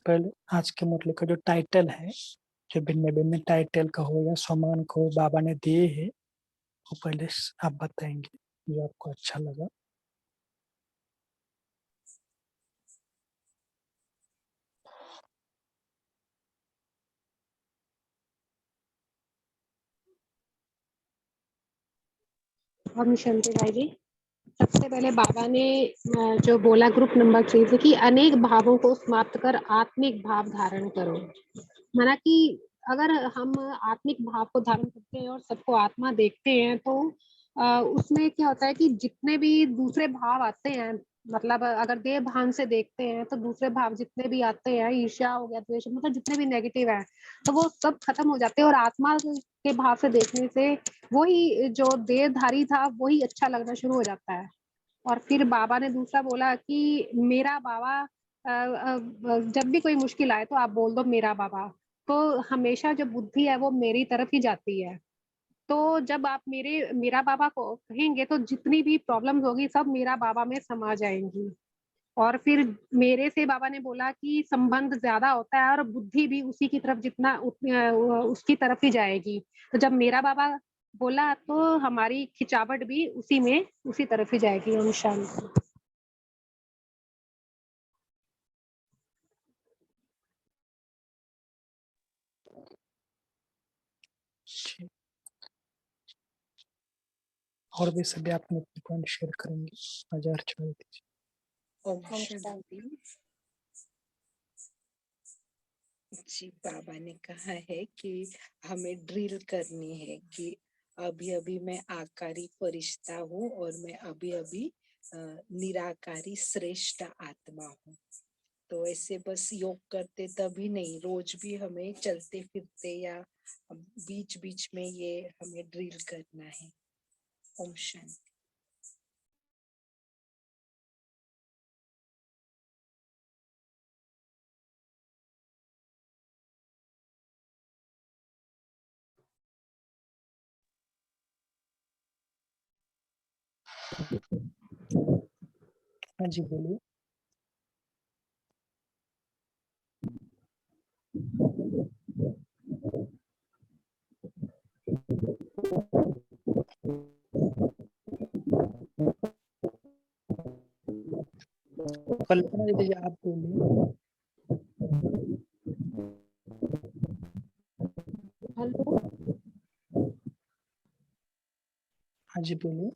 पहले आज के मुरली का जो टाइटल है, जो भिन्न भिन्न टाइटल का हो या सम्मान को बाबा ने दिए है, वो पहले आप बताएंगे जो आपको अच्छा लगा। हम शांति भाई जी, सबसे पहले बाबा ने जो बोला ग्रुप नंबर 3 से कि अनेक भावों को समाप्त कर आत्मिक भाव धारण करो। माना कि अगर हम आत्मिक भाव को धारण करते हैं और सबको आत्मा देखते हैं तो उसमें क्या होता है कि जितने भी दूसरे भाव आते हैं, मतलब अगर देह भान से देखते हैं तो दूसरे भाव जितने भी आते हैं, ईर्ष्या हो गया, द्वेष, मतलब जितने भी नेगेटिव है तो वो सब खत्म हो जाते हैं और आत्मा के भाव से देखने से वही जो देहधारी था वही अच्छा लगना शुरू हो जाता है। और फिर बाबा ने दूसरा बोला कि मेरा बाबा, जब भी कोई मुश्किल आए तो आप बोल दो मेरा बाबा, तो हमेशा जो बुद्धि है वो मेरी तरफ ही जाती है। तो जब आप मेरा बाबा को कहेंगे तो जितनी भी प्रॉब्लम्स होगी सब मेरा बाबा में समा जाएंगी। और फिर मेरे से बाबा ने बोला कि संबंध ज्यादा होता है और बुद्धि भी उसी की तरफ उसकी तरफ ही जाएगी। तो जब मेरा बाबा बोला तो हमारी खिंचावट भी उसी तरफ ही जाएगी। ओम शांति। और भी सभी आपने पॉइंट शेयर करेंगे, 1034। ओम शांति जी। बाबा ने कहा है कि हमें ड्रिल करनी है कि अभी अभी मैं आकारी फरिश्ता हूँ और मैं अभी अभी निराकारी श्रेष्ठ आत्मा हूँ। तो ऐसे बस योग करते तभी नहीं, रोज भी हमें चलते फिरते या बीच बीच में ये हमें ड्रिल करना है। ओम शांति। हाँ जी बोलिए। कल्पना दीदी आप बोलिए। हेलो हाँ जी बोलिए।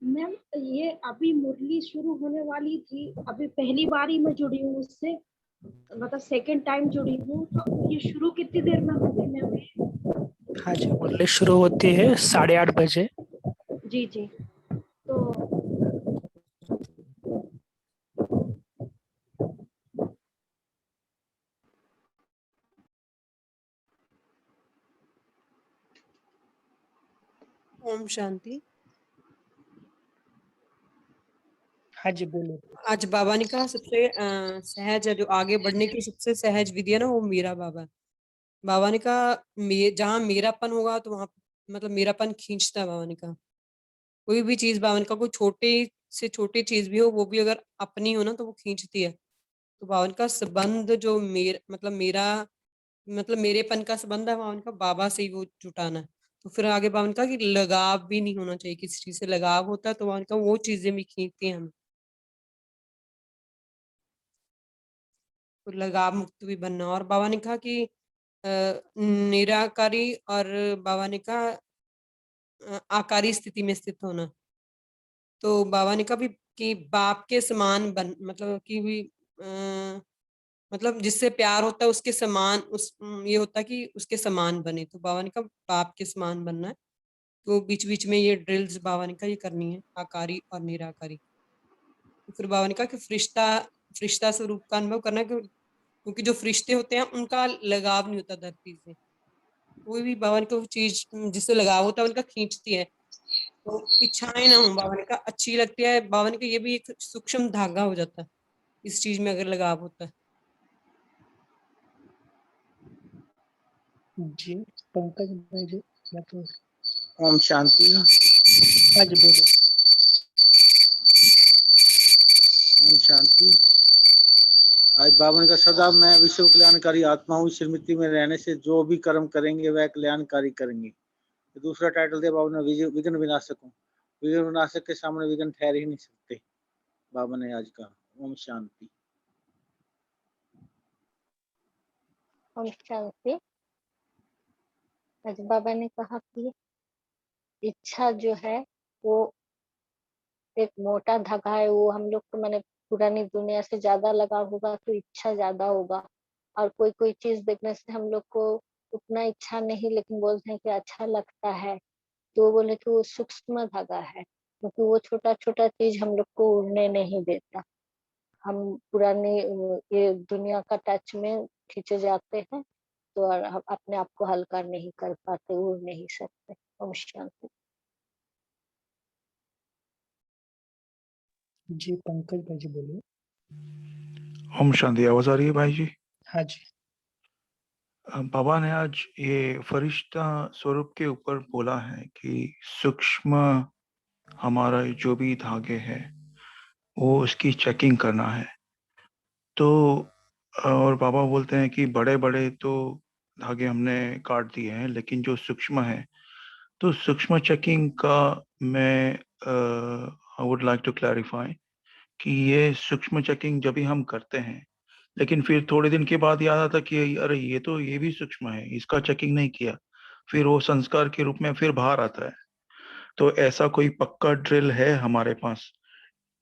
मैम ये अभी मुरली शुरू होने वाली थी, अभी पहली बार ही मैं जुड़ी हूँ उससे, मतलब सेकंड टाइम जुड़ी हूँ। तो ये शुरू कितनी देर में होगी मैम? हाँ जी, मुरली शुरू होती है 8:30 बजे। जी जी। तो ओम शांति। हाँ जी बोलिए। आज बाबा ने कहा सबसे सहज है, जो आगे बढ़ने की सबसे सहज विधि है ना, वो मेरा बाबा है। बाबा ने कहा जहाँ मेरापन होगा तो वहां मतलब मेरापन खींचता है। बाबा ने कहा कोई भी चीज, बाबा ने कहा कोई छोटे से छोटी चीज भी हो वो भी अगर अपनी हो ना तो वो खींचती है। तो बाबा ने कहा संबंध जो मतलब मेरेपन का संबंध है, बाबा ने कहा बाबा से ही वो जुटाना है। तो फिर आगे बाबा ने कहा कि लगाव भी नहीं होना चाहिए, किसी चीज से लगाव होता है तो बाबा ने कहा वो चीजें भी खींचती हैं हमें, तो लगाव मुक्त भी बनना। और बाबा ने कहा कि निराकारी, और बाबा ने कहा आकारी स्थिति में स्थित होना। तो बाबा ने कहा भी कि बाप के समान बन, मतलब कि भी मतलब जिससे प्यार होता है उसके समान, ये होता है कि उसके समान बने। तो बाबा ने कहा बाप के समान बनना है। तो बीच बीच में ये ड्रिल्स बाबा ने कहा ये करनी है, आकारी और निराकारी। तो फिर बाबा ने कहा कि फरिश्ता स्वरूप का अनुभव करना है, क्योंकि जो फरिश्ते होते हैं उनका लगाव नहीं होता धरती से। कोई भी बाबा को चीज जिससे लगाव होता है उनका खींचती है। तो इच्छाएं ना हो, बाबा ने कहा अच्छी लगती है। बाबा ने कहा ये भी एक सूक्ष्म धागा हो जाता है इस चीज में अगर लगाव होता है। जी पंकज भाई जी या तो। ओम शांति। हाँ जी बोलिए। ओम शांति। आज बाबा ने कहा सदा मैं विश्व कल्याणकारी आत्मा हूँ, स्मृति में रहने से जो भी कर्म करेंगे वह कल्याणकारी करेंगे। दूसरा टाइटल दिया बाबा ने विघ्न विनाशक हूँ। विघ्न विनाशक के सामने विघ्न ठहर ही नहीं सकते, बाबा ने आज कहा। ओम शांति। ओम शांति। आज बाबा ने कहा कि इच्छा जो है वो एक मोटा धागा है, वो हम लोग को मैंने पुरानी दुनिया से ज्यादा लगा होगा तो इच्छा ज्यादा होगा, और कोई कोई चीज देखने से हम लोग को उतना इच्छा नहीं, लेकिन बोलते हैं कि अच्छा लगता है, तो वो बोले कि वो सूक्ष्म धागा है, क्योंकि वो छोटा छोटा चीज हम लोग को उड़ने नहीं देता। हम पुरानी ये दुनिया का टच में खींचे जाते हैं, तो और हम अपने आप को हल्का नहीं कर पाते, उड़ नहीं सकते। ओम शांति। जी पंकज भाई जी बोलिए। ओम शांति। आवाज आ रही है भाई जी? हाँ जी। बाबा ने आज ये फरिश्ता स्वरूप के ऊपर बोला है कि सूक्ष्म हमारा जो भी धागे है वो उसकी चेकिंग करना है। तो और बाबा बोलते हैं कि बड़े बड़े तो धागे हमने काट दिए हैं, लेकिन जो सूक्ष्म है तो सूक्ष्म चेकिंग का मैं I would like to clarify कि ये सूक्ष्म चेकिंग जब भी हम करते हैं, लेकिन फिर थोड़े दिन के बाद याद आता कि अरे ये भी सूक्ष्म है, इसका चेकिंग नहीं किया, फिर वो संस्कार के रूप में फिर बाहर आता है। तो ऐसा कोई पक्का ड्रिल है हमारे पास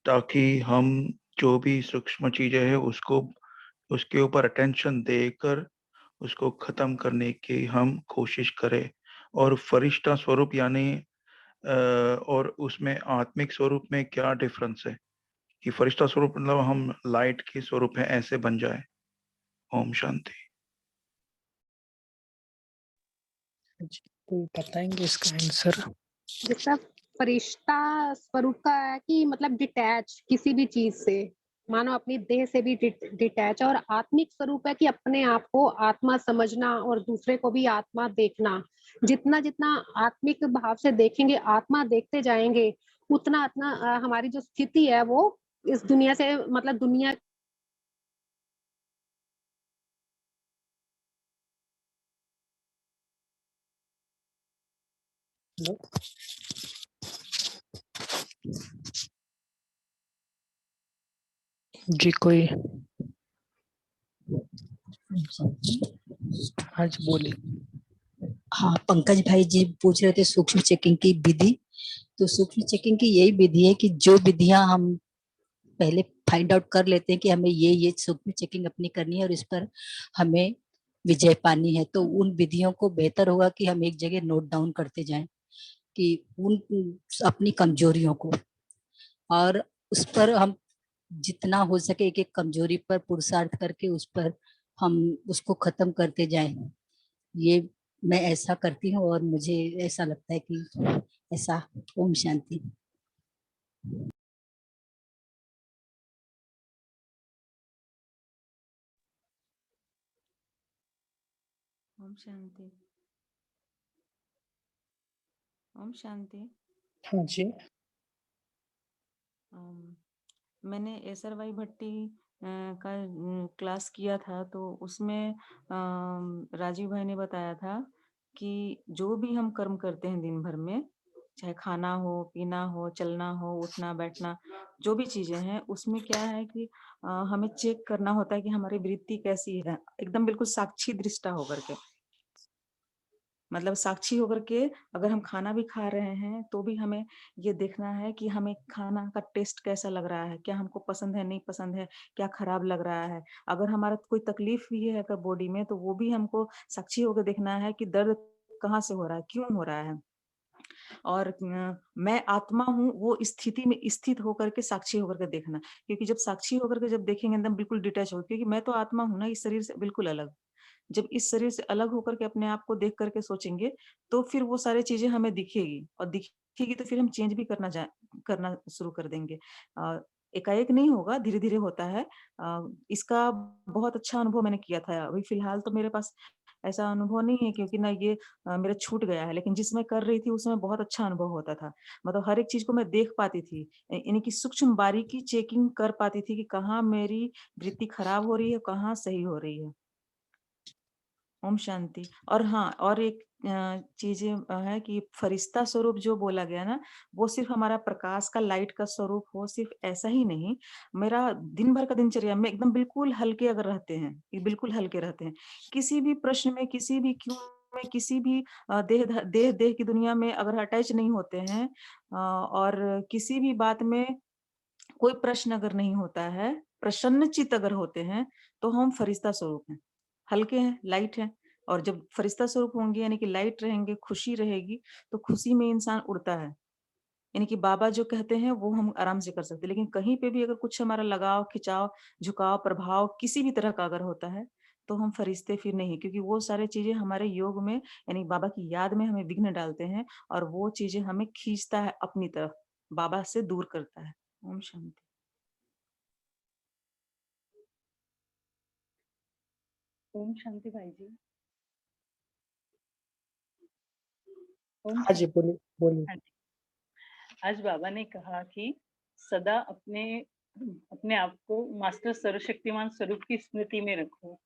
ताकि हम जो भी सूक्ष्म चीजें हैं उसको उसके ऊपर अटेंशन देकर उसको खत्म करने की हम कोशिश करें। और फरिश्ता स्वरूप यानी और उसमें आत्मिक स्वरूप में क्या डिफरेंस है कि फरिश्ता स्वरूप मतलब हम लाइट के स्वरूप है, ऐसे बन जाए। ओम शांति। जी कोई बताएंगे इसका आंसर? जैसा फरिश्ता स्वरूप का है कि मतलब डिटैच किसी भी चीज से, मानो अपनी देह से भी डिटैच, और आत्मिक स्वरूप है कि अपने आप को आत्मा समझना और दूसरे को भी आत्मा देखना। जितना जितना आत्मिक भाव से देखेंगे, आत्मा देखते जाएंगे, उतना उतना हमारी जो स्थिति है वो इस दुनिया से मतलब दुनिया हेलो। जी कोई आज बोले। हाँ, पंकज भाई जी पूछ रहे थे सूक्ष्म चेकिंग की विधि। तो सूक्ष्म चेकिंग की यही विधि है कि जो विधियां हम पहले फाइंड आउट कर लेते हैं कि हमें ये सूक्ष्म चेकिंग अपनी करनी है और इस पर हमें विजय पानी है, तो उन विधियों को बेहतर होगा कि हम एक जगह नोट डाउन करते जाएं कि उन अपनी कमजोरियों को, और उस पर हम जितना हो सके एक एक कमजोरी पर पुरुषार्थ करके उस पर हम उसको खत्म करते जाएं। ये मैं ऐसा करती हूँ और मुझे ऐसा लगता है कि ऐसा। ओम शांति। ओम शांति। ओम शांति। हाँ जी। मैंने एसर भाई भट्टी का क्लास किया था, तो उसमें राजीव भाई ने बताया था कि जो भी हम कर्म करते हैं दिन भर में, चाहे खाना हो, पीना हो, चलना हो, उठना बैठना, जो भी चीजें हैं, उसमें क्या है कि हमें चेक करना होता है कि हमारी वृत्ति कैसी है, एकदम बिल्कुल साक्षी दृष्टा होकर के। मतलब साक्षी होकर के अगर हम खाना भी खा रहे हैं तो भी हमें ये देखना है कि हमें खाना का टेस्ट कैसा लग रहा है, क्या हमको पसंद है, नहीं पसंद है, क्या खराब लग रहा है। अगर हमारा कोई तकलीफ भी है अगर बॉडी में, तो वो भी हमको साक्षी होकर देखना है कि दर्द कहाँ से हो रहा है, क्यों हो रहा है। और मैं आत्मा हूँ, वो स्थिति में स्थित होकर के साक्षी होकर के देखना, क्योंकि जब साक्षी होकर के जब देखेंगे एकदम बिल्कुल डिटैच हो, क्योंकि मैं तो आत्मा हूँ ना, इस शरीर से बिल्कुल अलग। जब इस शरीर से अलग होकर के अपने आप को देख करके सोचेंगे, तो फिर वो सारी चीजें हमें दिखेगी, और दिखेगी तो फिर हम चेंज भी करना शुरू कर देंगे। एकाएक नहीं होगा, धीरे धीरे होता है। इसका बहुत अच्छा अनुभव मैंने किया था। अभी फिलहाल तो मेरे पास ऐसा अनुभव नहीं है, क्योंकि ना ये मेरा छूट गया है, लेकिन जिसमें कर रही थी उसमें बहुत अच्छा अनुभव होता था। मतलब हर एक चीज को मैं देख पाती थी, यानी कि सूक्ष्म बारीकी चेकिंग कर पाती थी कि कहाँ मेरी वृत्ति खराब हो रही है, कहाँ सही हो रही है। ओम शांति। और हाँ, और एक चीज है कि फरिश्ता स्वरूप जो बोला गया ना, वो सिर्फ हमारा प्रकाश का, लाइट का स्वरूप हो, सिर्फ ऐसा ही नहीं, मेरा दिन भर का दिनचर्या में एकदम बिल्कुल हल्के अगर रहते हैं, ये बिल्कुल हल्के रहते हैं, किसी भी प्रश्न में, किसी भी क्यों में, किसी भी देह की दुनिया में अगर अटैच नहीं होते हैं, और किसी भी बात में कोई प्रश्न अगर नहीं होता है, प्रसन्न चित्त अगर होते हैं, तो हम फरिश्ता स्वरूप हैं, हल्के हैं, लाइट हैं। और जब फरिश्ता स्वरूप होंगे, यानी कि लाइट रहेंगे, खुशी रहेगी, तो खुशी में इंसान उड़ता है। यानी कि बाबा जो कहते हैं वो हम आराम से कर सकते हैं, लेकिन कहीं पे भी अगर कुछ हमारा लगाव, खिंचाव, झुकाव, प्रभाव किसी भी तरह का अगर होता है, तो हम फरिश्ते फिर नहीं, क्योंकि वो सारी चीजें हमारे योग में, यानी बाबा की याद में हमें विघ्न डालते हैं, और वो चीजें हमें खींचता है अपनी तरफ, बाबा से दूर करता है। ओम शांति। ओम शांति भाई जी। ओम हाँ जी, शांति। बोलिए बोलिए। हाँ जी। आज बाबा ने कहा कि सदा अपने अपने आप को मास्टर सर्वशक्तिमान स्वरूप की स्मृति में रखो,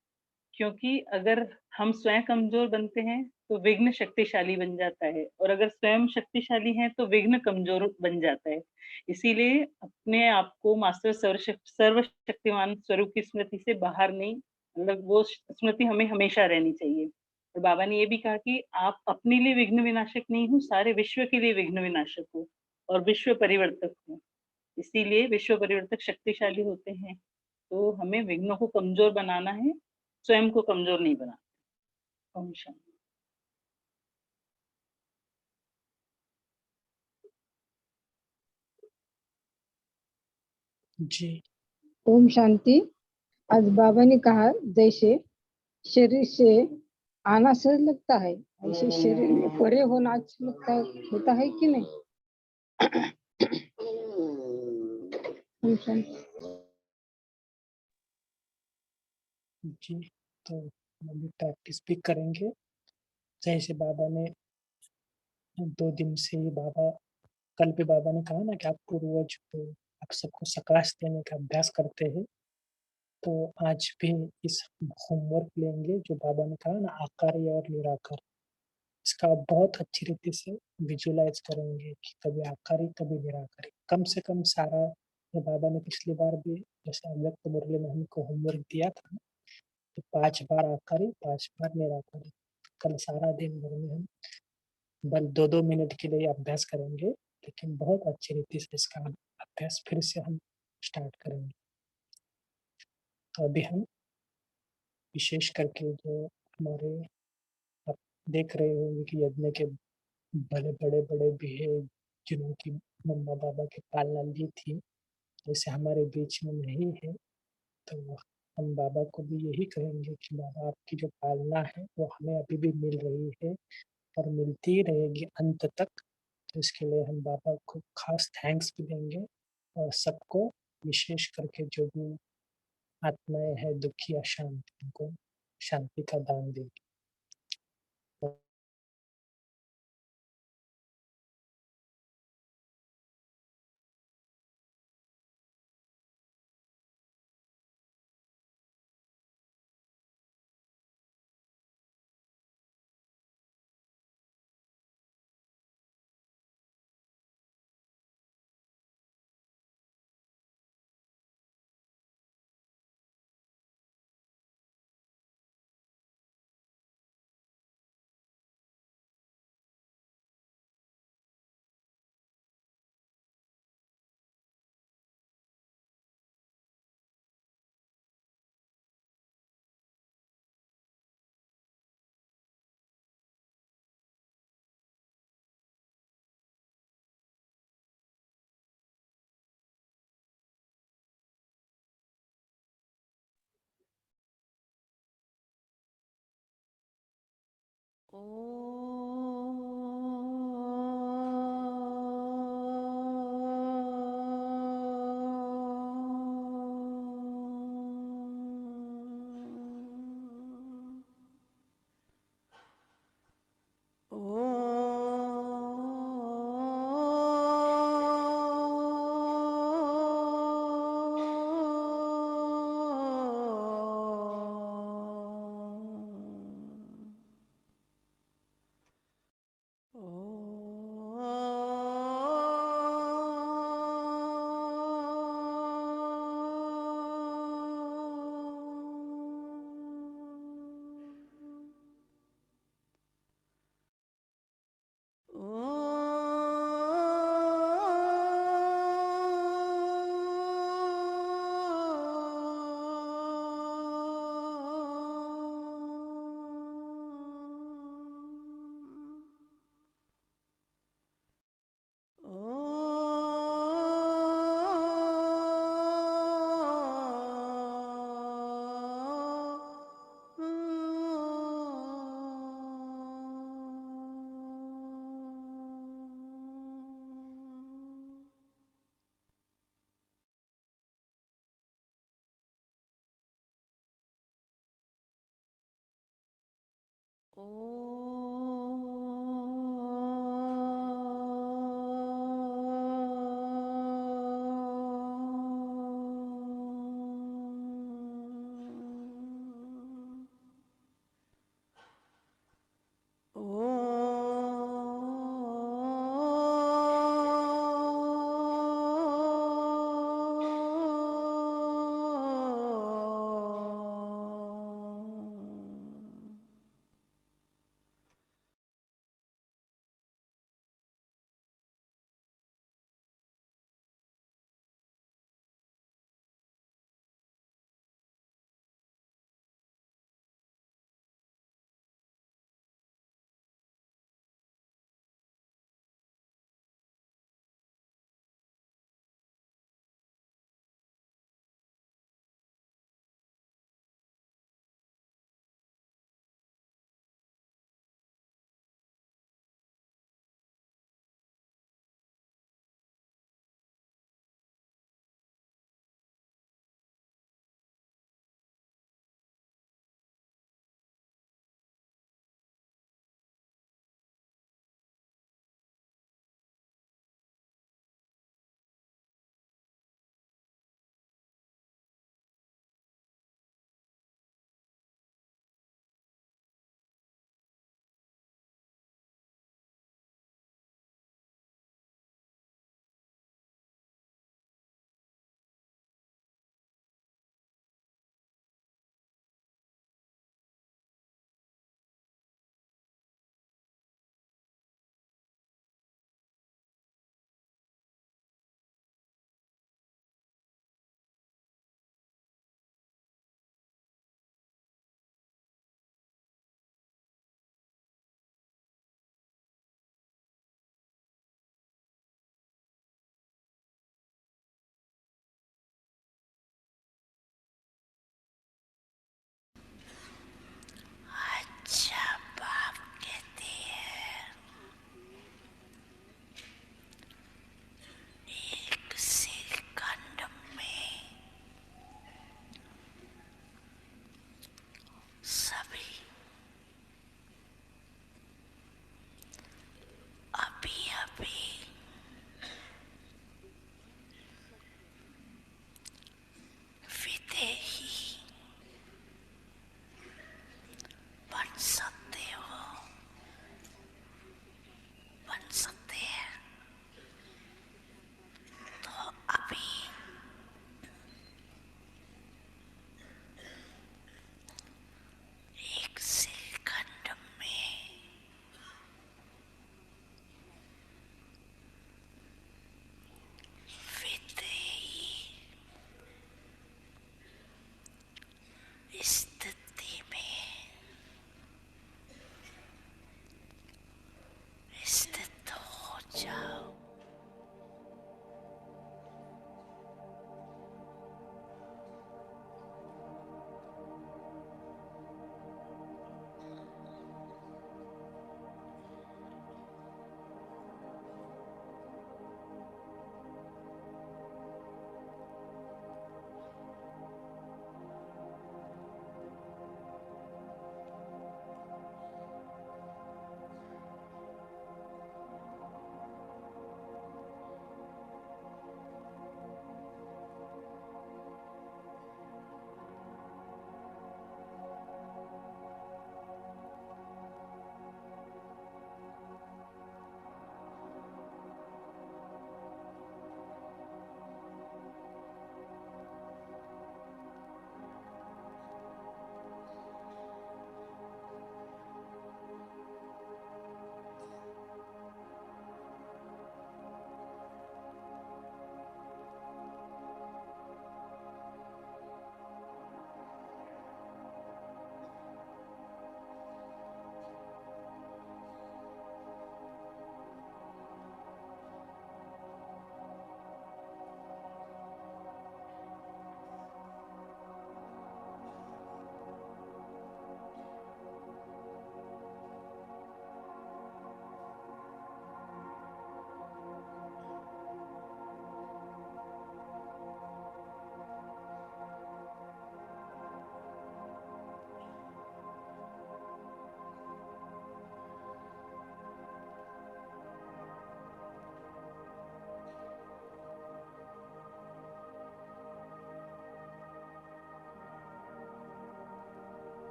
क्योंकि अगर हम स्वयं कमजोर बनते हैं तो विघ्न शक्तिशाली बन जाता है, और अगर स्वयं शक्तिशाली हैं तो विघ्न कमजोर बन जाता है। इसीलिए अपने आप को मास्टर सर्वशक्तिमान स्वरूप की स्मृति से बाहर नहीं, मतलब वो स्मृति हमें हमेशा रहनी चाहिए। और बाबा ने ये भी कहा कि आप अपने लिए विघ्न विनाशक नहीं हो, सारे विश्व के लिए विघ्न विनाशक हो और विश्व परिवर्तक हो। इसीलिए विश्व परिवर्तक शक्तिशाली होते हैं, तो हमें विघ्नों को कमजोर बनाना है, स्वयं को कमजोर नहीं बनाना। ओम शांति। जी। ओम शांति। आज बाबा ने कहा जैसे शरीर से आना सहज लगता है, ऐसे शरीर में परे होना अच्छा लगता है, होता है कि नहीं? ओम शांति। जी, तो हम अभी प्रैक्टिस भी करेंगे। जैसे बाबा ने 2 दिन से ही कल भी बाबा ने कहा ना कि आप पूर्वज को, आप सबको सकाश देने का अभ्यास करते हैं। तो आज भी इस होमवर्क लेंगे जो बाबा ने कहा ना, आकारी और निराकार। इसका बहुत अच्छी रीति से विजुअलाइज करेंगे कि कभी आकारी कभी निराकारी, कम से कम सारा। ये बाबा ने पिछली बार भी जैसे अव्यक्त मुरली में हमको होमवर्क दिया था, तो 5 बार आकारी 5 बार निराकारी। कल सारा दिन भर में हम बस 2-2 मिनट के लिए अभ्यास करेंगे, लेकिन बहुत अच्छी रीति से इसका अभ्यास फिर से हम स्टार्ट करेंगे। तो अभी हम विशेष करके जो हमारे, आप देख रहे होंगे कि यज्ञ के बड़े बड़े बड़े भी है, जिनकी मम्मा बाबा की पालना ली थी, जैसे हमारे बीच में नहीं है, तो हम बाबा को भी यही कहेंगे कि बाबा आपकी जो पालना है वो हमें अभी भी मिल रही है और मिलती ही रहेगी अंत तक। तो इसके लिए हम बाबा को खास थैंक्स भी देंगे, और सबको विशेष करके जो भी आत्माएं हैं दुखी अशांत, उनको शांति का दान देंगे।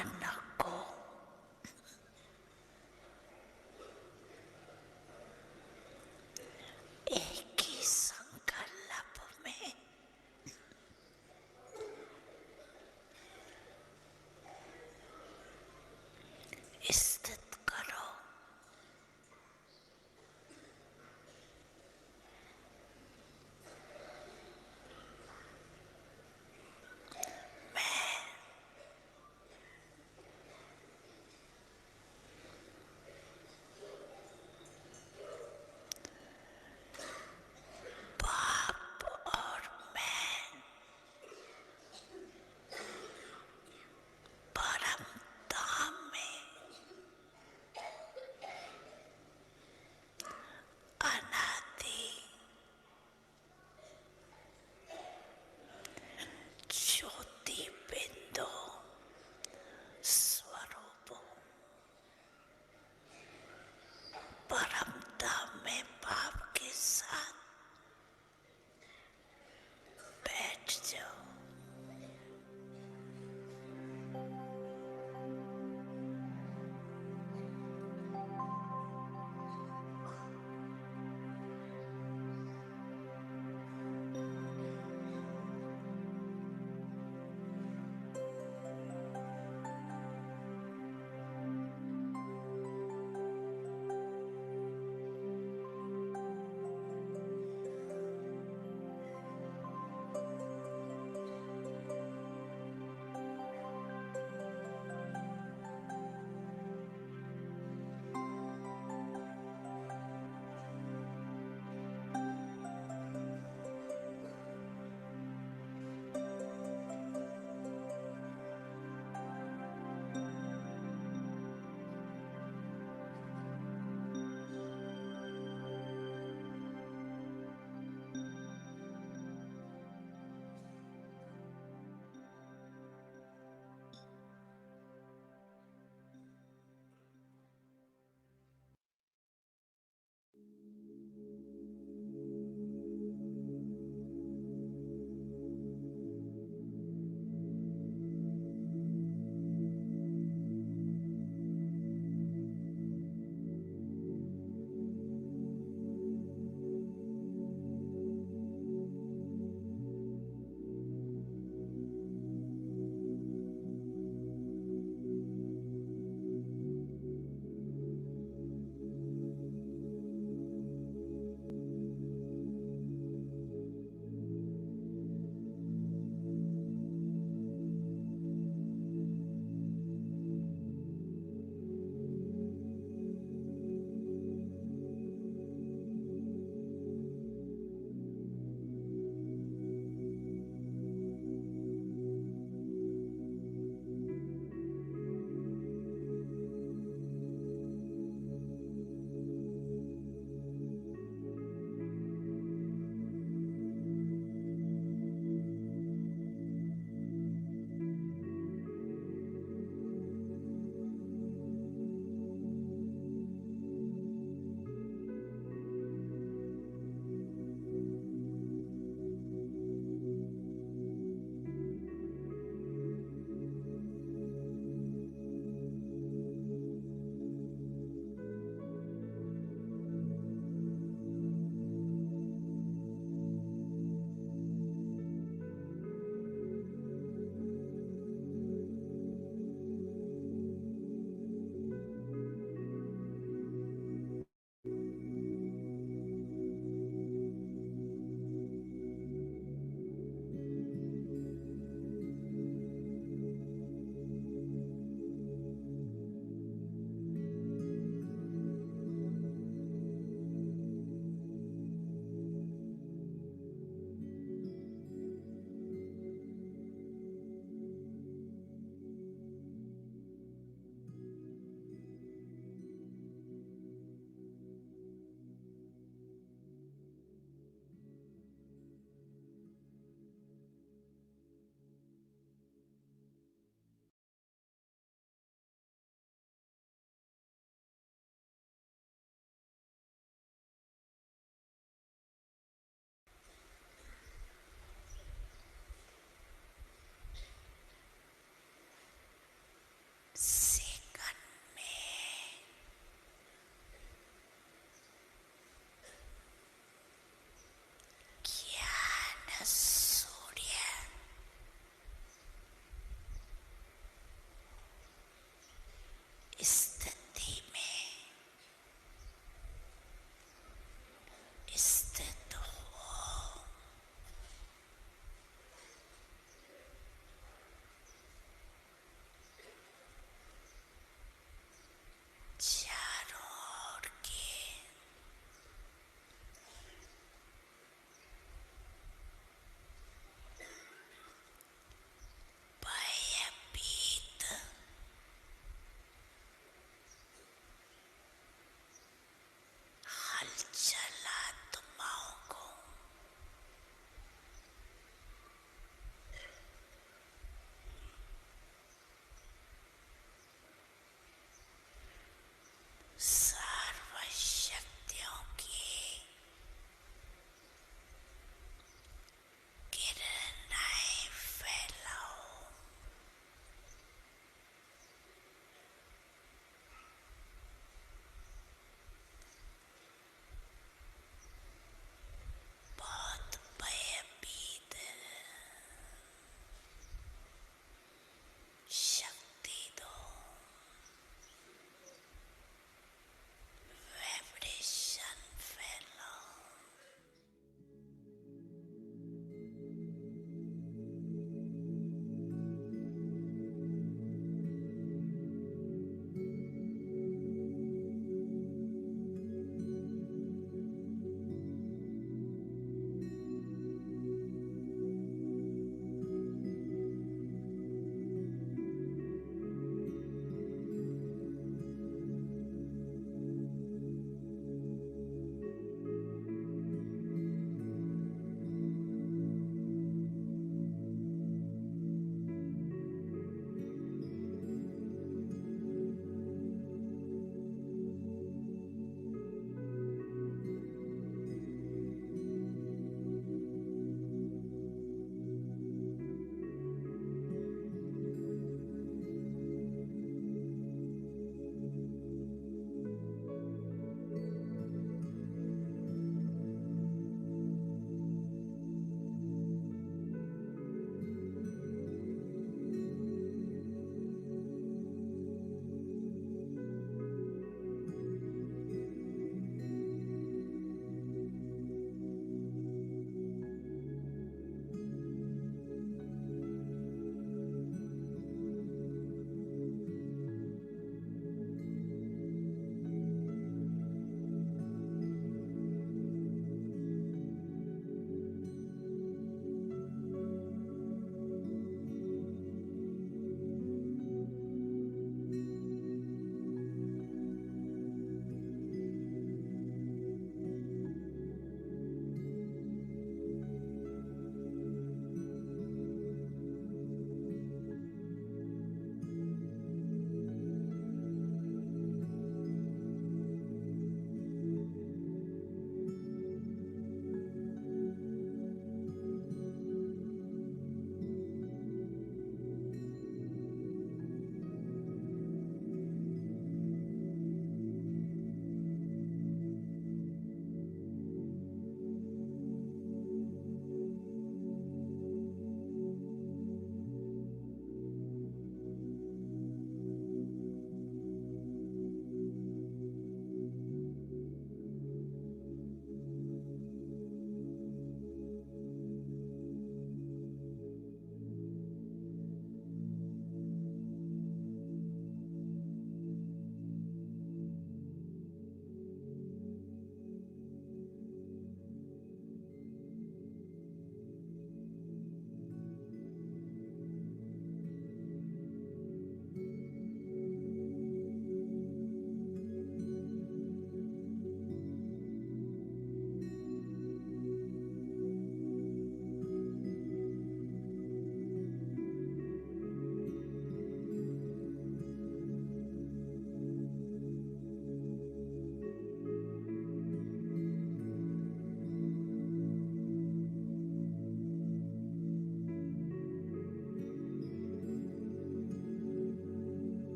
मन को एक ही संकल्प में स्थित करो।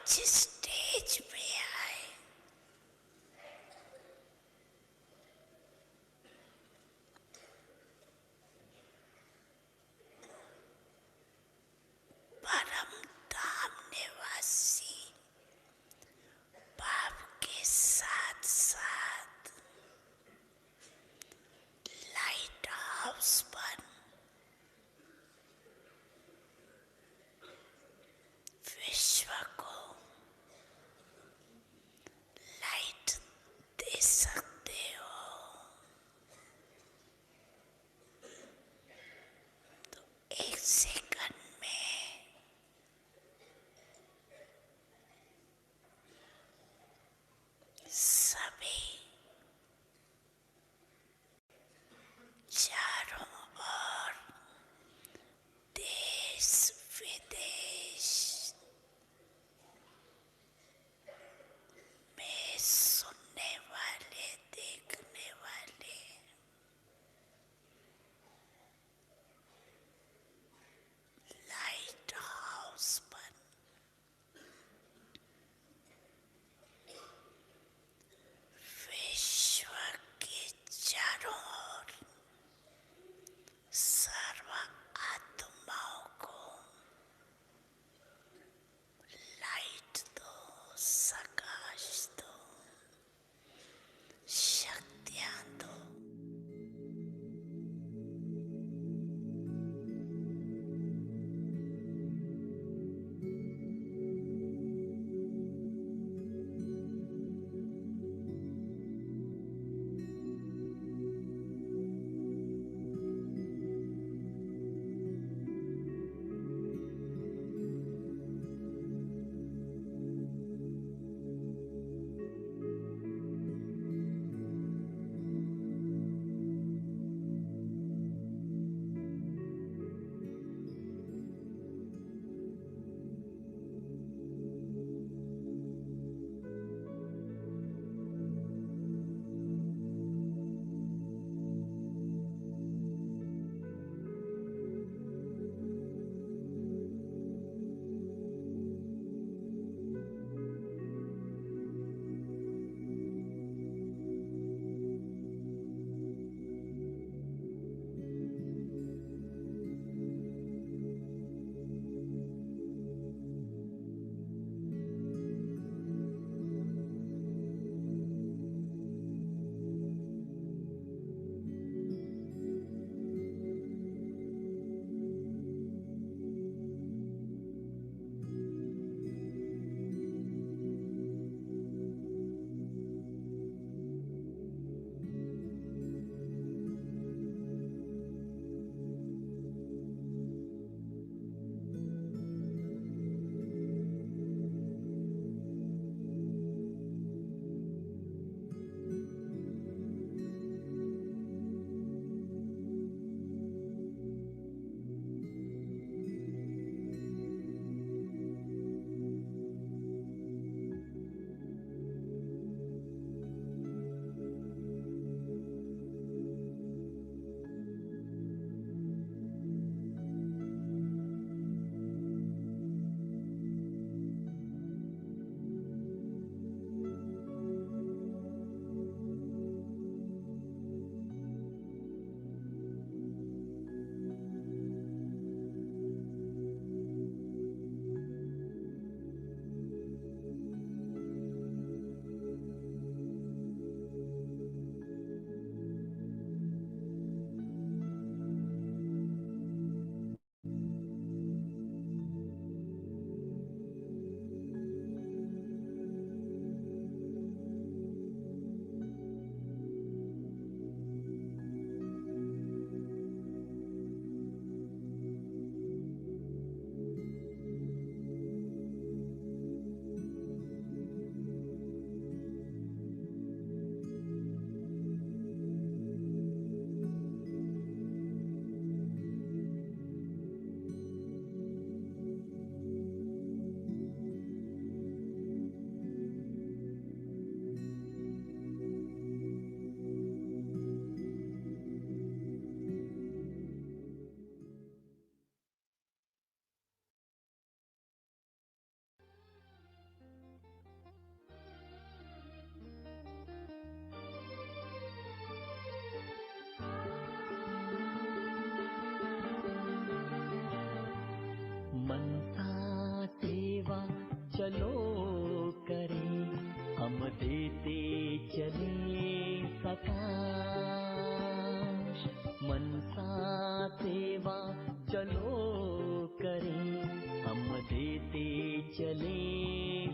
आज स्टेज पे आए। परम धाम निवासी बाप के साथ साथ लाइट हाउस पर विश्व को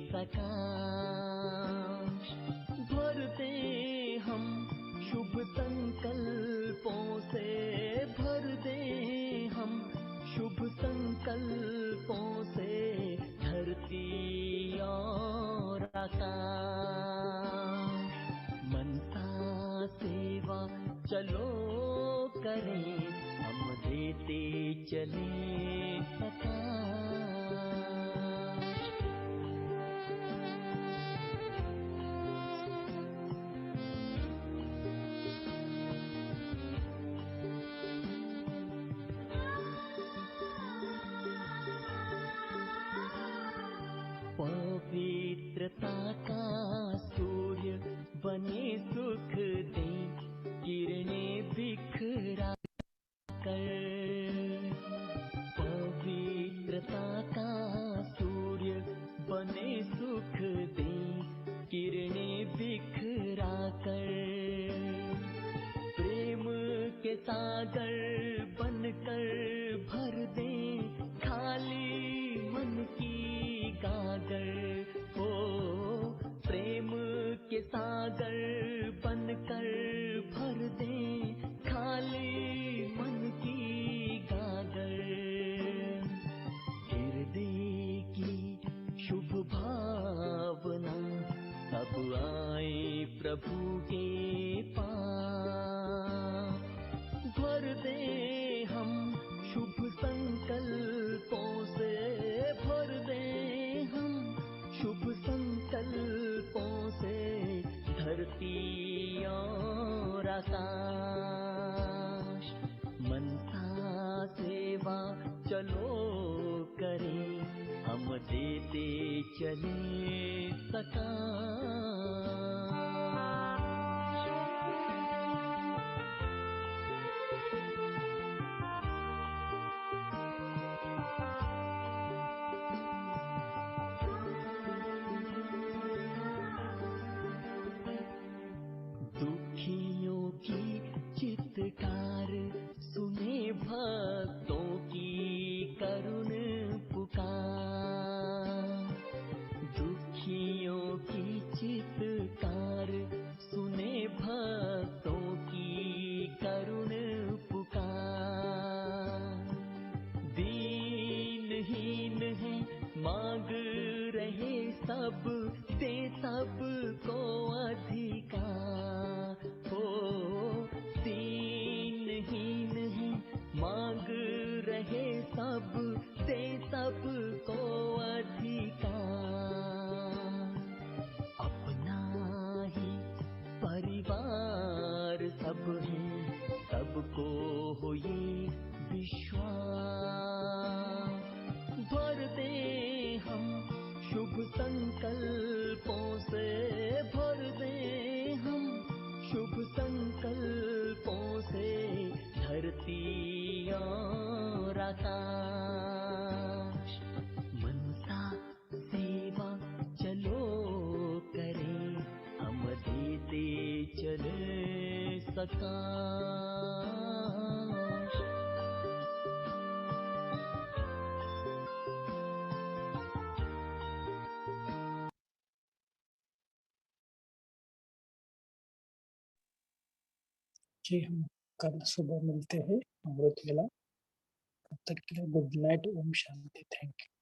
सकाश भर दे हम शुभ संकल्पों से, भर दे हम शुभ संकल्पों से धरती और आकाश। मनसा सेवा चलो करें, हम देते चले सकाश। पवित्रता का सूर्य बने सुख दे, किरणें बिखरा कर। पवित्रता का सूर्य बने सुख दे, किरणें बिखरा कर। प्रेम के सागर बनकर भर दे खाली मन की गागर। हो प्रेम के सागर बनकर भर दे खाली मन की गागर। हृदय की शुभ भावना सब आए प्रभु के पास। भर दे हम शुभ संकल्पों से, भर दे हम शुभ संकल्पों से धरती और आकाश। मनसा सेवा चलो करें, हम देते चले सकाश। दुखियों की चित्कार सुने भक्तों की करुण पुकार। दुखियों की चित्कार सुने भक्तों की करुण पुकार। दीनहीन है मांग रहे सब, दे सबको अधिकार। हो दीनहीन है मांग रहे सब, दे सबको अधिकार। अपना ही परिवार सब है, सबको हो ये विश्वास। भर दे हम शुभ संकल्पों से, भर दे हम शुभ संकल्पों से धरती और आकाश। मनसा सेवा चलो करें, हम देते चले सकाश। जी, हम कल सुबह मिलते हैं अमृत वेला। तब तक के लिए गुड नाइट, ओम शांति, थैंक यू।